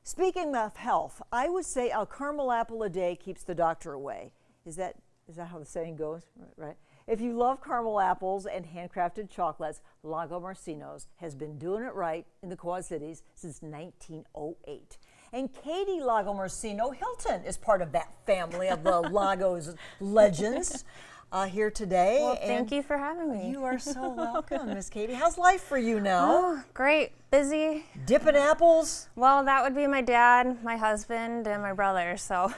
Speaking of health, I would say a caramel apple a day keeps the doctor away. Is that how the saying goes? Right. If you love caramel apples and handcrafted chocolates, Lagomarcino's has been doing it right in the Quad Cities since 1908. And Katie Lagomarcino Hilton is part of that family of the Lagos legends here today. Well, thank you for having me. You are so welcome, Miss Katie. How's life for you now? Oh, great. Busy. Dipping apples? Well, that would be my dad, my husband, and my brother, so.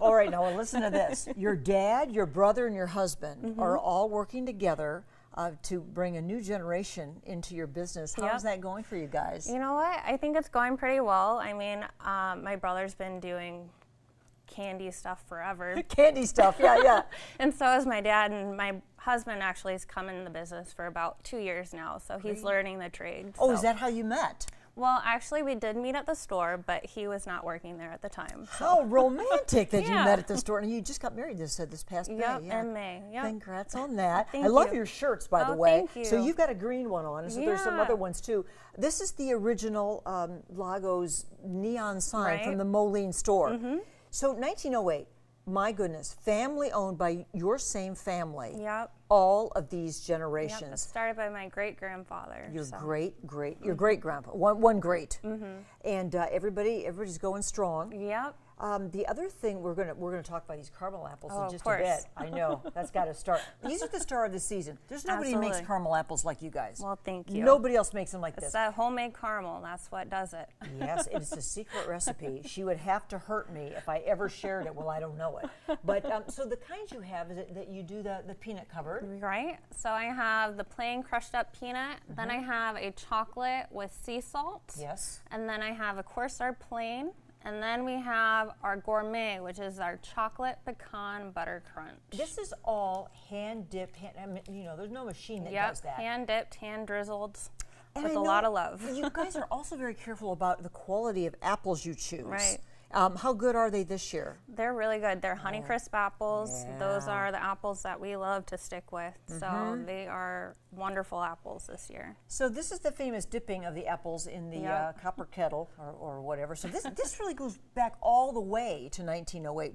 All right, now listen to this. Your dad, your brother, and your husband are all working together to bring a new generation into your business. How's that going for you guys? You know what? I think it's going pretty well. I mean, my brother's been doing candy stuff forever. Candy stuff, yeah. And so is my dad, and my husband actually has come in the business for about 2 years now, so he's learning the trade. Oh, so. Is that how you met? Well, actually, we did meet at the store, but he was not working there at the time. So. How romantic that you met at the store. And you just got married this past May. Yep, in May. Yep. Congrats on that. Thank I love you. your shirts, by the way. Thank you. So you've got a green one on, and so there's some other ones too. This is the original Lagos neon sign from the Moline store. So 1908. My goodness, family owned by your same family. Yep. All of these generations. Yep, it started by my great-grandfather. Your your great-grandpa, one great. And everybody's going strong. Yep. The other thing we're gonna talk about these caramel apples in just a course. bit. I know that's got to start. These are the star of the season. There's nobody who makes caramel apples like you guys. Well, thank you. Nobody else makes them like It's this. that homemade caramel. That's what does it. Yes, it's a secret recipe. She would have to hurt me if I ever shared it. Well, I don't know it. But so the kinds you have is it that you do the peanut covered. Right. So I have the plain crushed up peanut. Then I have a chocolate with sea salt. Yes. And then I have, of course, our plain. And then we have our gourmet, which is our chocolate pecan butter crunch. This is all hand dipped. There's no machine that does that. Hand dipped, hand drizzled, with I a know lot of love. You guys are also very careful about the quality of apples you choose. Right. How good are they this year? They're really good. They're Honeycrisp apples. Yeah. Those are the apples that we love to stick with. So they are wonderful apples this year. So this is the famous dipping of the apples in the copper kettle or whatever. So this really goes back all the way to 1908.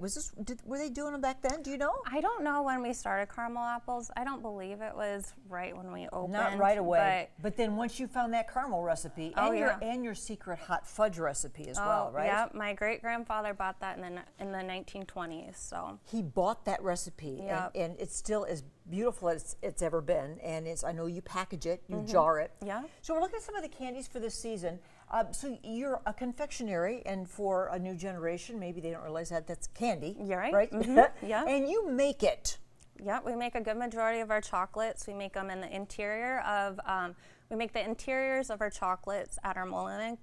Were they doing them back then? Do you know? I don't know when we started caramel apples. I don't believe it was right when we opened. Not right away. But then once you found that caramel recipe and your secret hot fudge recipe as well, right? Yeah, my great-grandfather bought that in the 1920s. So he bought that recipe, and it's still as beautiful as it's ever been. And I know you package it, you jar it. Yeah. So we're looking at some of the candies for this season. So you're a confectionery, and for a new generation, maybe they don't realize that's candy. You're right. Right? Yeah. And you make it. Yeah, we make a good majority of our chocolates. We make them in the interior of. We make the interiors of our chocolates at our Moline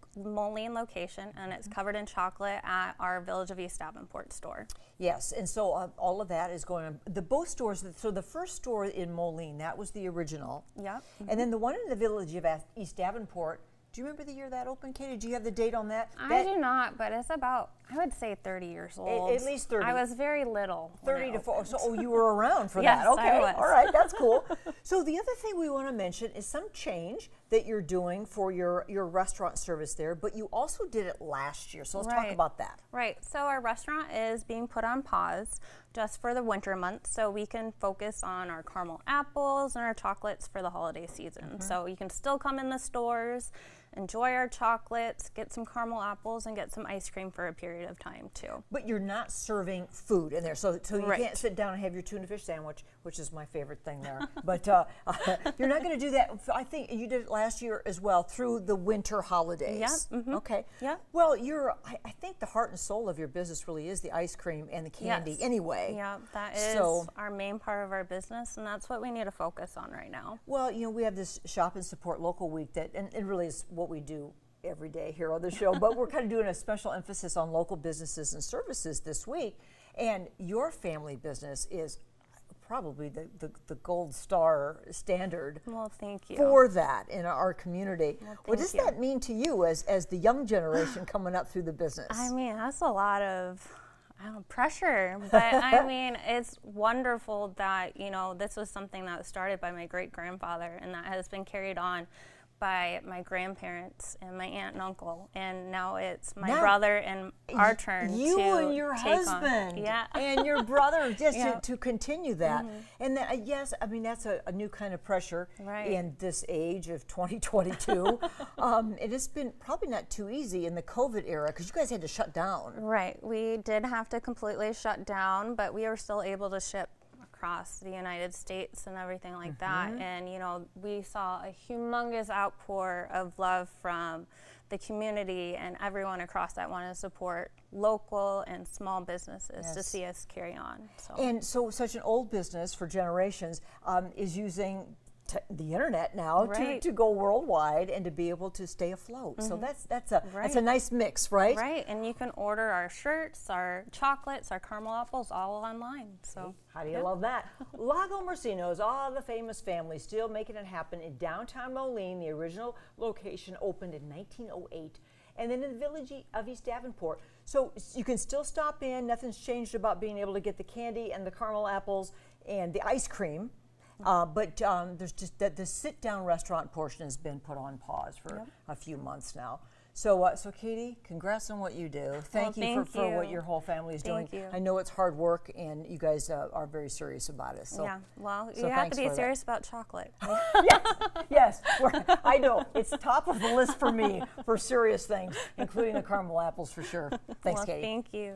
location, and it's covered in chocolate at our Village of East Davenport store. Yes, and so all of that is going on. Both stores, so the first store in Moline, that was the original. Yeah. And then the one in the Village of East Davenport, do you remember the year that opened, Katie? Do you have the date on that? I do not, but it's about, I would say 30 years old. At least 30. I was very little. 30 to 40. So you were around for yes, that. Okay. I was. All right, that's cool. So the other thing we want to mention is some change that you're doing for your restaurant service there, but you also did it last year. So let's talk about that. Right. So our restaurant is being put on pause just for the winter months, so we can focus on our caramel apples and our chocolates for the holiday season. So you can still come in the stores, enjoy our chocolates, get some caramel apples, and get some ice cream for a period of time too. But you're not serving food in there, so you can't sit down and have your tuna fish sandwich, which is my favorite thing there. But you're not going to do that. I think you did it last year as well through the winter holidays. Yeah. Okay. Yeah. Well, I think the heart and soul of your business really is the ice cream and the candy anyway. Yeah, that is our main part of our business, and that's what we need to focus on right now. Well, we have this Shop and Support Local Week and it really is what we do every day here on the show, but we're kind of doing a special emphasis on local businesses and services this week. And your family business is probably the gold star standard. Well, thank you. For that in our community. Well, what does that mean to you as the young generation coming up through the business? I mean, that's a lot of pressure, but I mean, it's wonderful that, this was something that was started by my great-grandfather and that has been carried on by my grandparents and my aunt and uncle, and now it's my Now, brother and our turn you to and your take husband on. and your brother just Yeah. to continue that. And that, yes, I mean, that's a new kind of pressure Right. in this age of 2022. It has been probably not too easy in the COVID era because you guys had to shut down. Right, we did have to completely shut down, but we were still able to ship across the United States and everything like that. And you know, we saw a humongous outpour of love from the community and everyone across that wanted to support local and small businesses to Yes. see us carry on. So. And so, such an old business for generations is using the internet now Right. to go worldwide and to be able to stay afloat. So that's a nice mix, right? Right, and you can order our shirts, our chocolates, our caramel apples all online. So How do you love that? Lagomarcino's, all the famous family, still making it happen in downtown Moline. The original location opened in 1908. And then in the village of East Davenport. So you can still stop in. Nothing's changed about being able to get the candy and the caramel apples and the ice cream. But there's just that the sit-down restaurant portion has been put on pause for a few months now. So, so Katie, congrats on what you do. Thank you for what your whole family is doing. Thank you. I know it's hard work, and you guys are very serious about it. So, yeah, well, so you have thanks to be for serious about chocolate. yes, I know it's top of the list for me for serious things, including the caramel apples for sure. Thanks, Well, Katie. thank you.